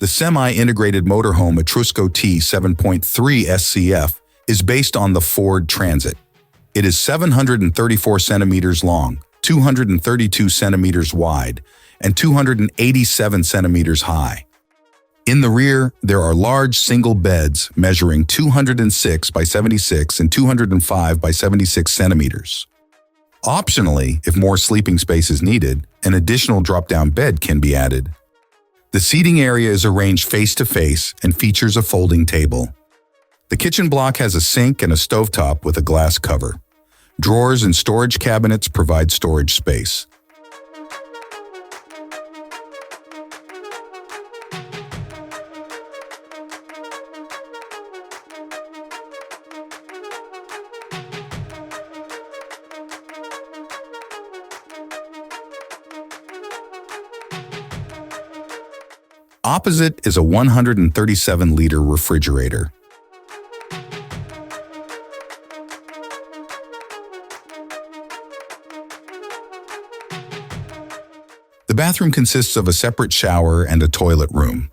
The semi-integrated motorhome Etrusco T 7.3 SCF is based on the Ford Transit. It is 734 centimeters long, 232 centimeters wide, and 287 centimeters high. In the rear, there are large single beds measuring 206 by 76 and 205 by 76 centimeters. Optionally, if more sleeping space is needed, an additional drop-down bed can be added. The seating area is arranged face-to-face and features a folding table. The kitchen block has a sink and a stovetop with a glass cover. Drawers and storage cabinets provide storage space. Opposite is a 137-liter refrigerator. The bathroom consists of a separate shower and a toilet room.